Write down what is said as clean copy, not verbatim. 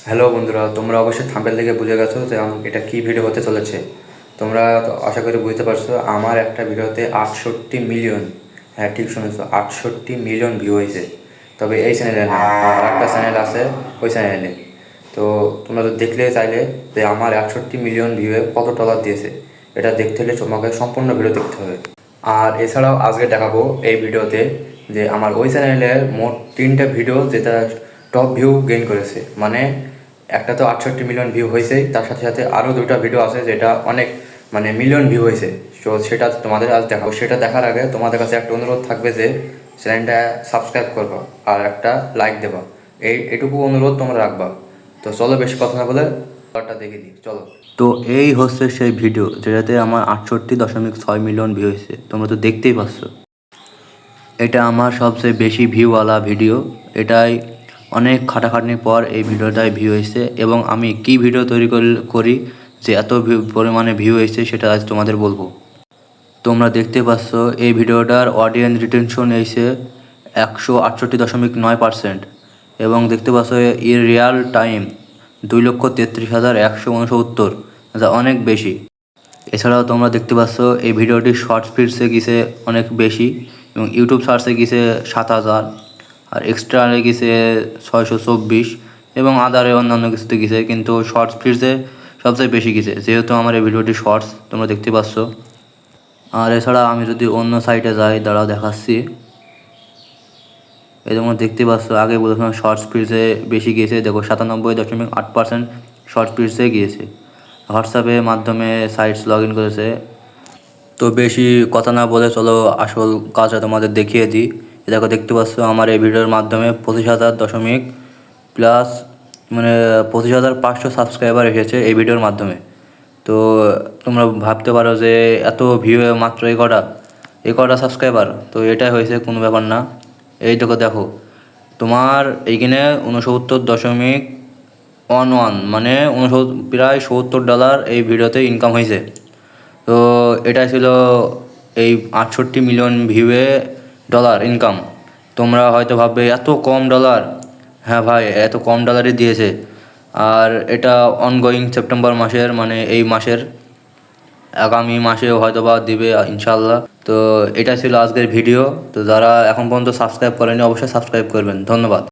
Hello বন্ধুরা, তোমরা অবশ্যই থাম্বনেল দেখে বুঝে গেছো যে এটা কী ভিডিও হতে চলেছে। তোমরা তো আশা করি বুঝতে পারছো, আমার একটা ভিডিওতে 68 মিলিয়ন, হ্যাঁ ঠিক শুনেছো, 68 মিলিয়ন ভিউ হয়েছে। তবে এই চ্যানেলে না, আর একটা চ্যানেল আছে ওই চ্যানেলে। তো তোমরা তো দেখলে চাইলে যে আমার 68 মিলিয়ন ভিউয়ে কত ডলার দিয়েছে। এটা দেখতে হলে তোমাকে সম্পূর্ণ ভিডিও দেখতে হবে। আর এছাড়াও আজকে দেখাবো এই ভিডিওতে যে আমার ওই চ্যানেলের মোট 3টা ভিডিও যেটা টপ ভিউ গেইন করেছে। মানে একটা তো 68 মিলিয়ন ভিউ হয়েছেই, তার সাথে সাথে আরও 2টা ভিডিও আছে যেটা অনেক মানে মিলিয়ন ভিউ হয়েছে। তো সেটা তোমাদের আজ দেখাবো। সেটা দেখার আগে তোমাদের কাছে একটা অনুরোধ থাকবে যে চ্যানেলটা সাবস্ক্রাইব করবা আর একটা লাইক দেবা। এটুকু অনুরোধ তোমরা রাখবা। তো চলো বেশি কথা না বলে দেখে দিই, চলো। তো এই হচ্ছে সেই ভিডিও যেটাতে আমার 68.6 মিলিয়ন ভিউ হয়েছে। তোমরা তো দেখতেই পাচ্ছ, এটা আমার সবচেয়ে বেশি ভিউওয়ালা ভিডিও। এটাই অনেক খাটাখাটনির পর এই ভিডিওটায় ভিউ হয়েছে, এবং আমি কি ভিডিও তৈরি করি যে এত পরিমাণে ভিউ হয়েছে সেটা আজ তোমাদের বলবো। তোমরা দেখতে পাচ্ছ এই ভিডিওটার অডিয়েন্স রিটেনশন এসে 168.9%, এবং দেখতে পাচ্ছ এর রিয়াল টাইম 2,33,169, যা অনেক বেশি। এছাড়াও তোমরা দেখতে পাচ্ছ এই ভিডিওটি শর্ট স্পিডসে গেছে অনেক বেশি, এবং ইউটিউব সার্চে গেছে 7,000, আর এক্সট্রারে গেছে 624, এবং আদারে অন্যান্য কিছুতে গেছে, কিন্তু শর্ট স্পিডসে সবচেয়ে বেশি গেছে, যেহেতু আমার এই ভিডিওটি শর্টস তোমরা দেখতে পাচ্ছ। আর এছাড়া আমি যদি অন্য সাইটে যাই, দাঁড়াও দেখাচ্ছি। এই তোমরা দেখতে পাচ্ছ, আগে বলেছিলাম শর্ট স্পিডসে বেশি গিয়েছে, দেখো 97.8% শর্ট স্পিডসে গিয়েছে। হোয়াটসঅ্যাপের মাধ্যমে সাইটস লগ ইন করেছে। তো বেশি কথা না বলে চলো আসল কাজটা তোমাদের দেখিয়ে দিই। দেখো দেখতে পাচ্ছ আমার এই ভিডিওর মাধ্যমে 25,000 প্লাস মানে 25,500 সাবস্ক্রাইবার এসেছে এই ভিডিওর মাধ্যমে। তো তোমরা ভাবতে পারো যে এত ভিউ মাত্র এই কটা সাবস্ক্রাইবার, তো এটাই হয়েছে, কোনো ব্যাপার না। এই দেখো তোমার এইখানে 69.11 মানে প্রায় $70 এই ভিডিওতে ইনকাম হয়েছে। তো এটা ছিল এই 68 মিলিয়ন ভিউয়ে ডলার ইনকাম। তোমরা হয়তো ভাববে এত কম ডলার। হ্যাঁ ভাই, এত কম ডলারই দিয়েছে। আর এটা অনগোয়িং সেপ্টেম্বর মাসের, মানে এই মাসের আগামী মাসেও হয়তো বা দিবে ইনশাল্লাহ। তো এটা ছিল আজকের ভিডিও। তো যারা এখন পর্যন্ত সাবস্ক্রাইব করেনি অবশ্যই সাবস্ক্রাইব করবেন। ধন্যবাদ।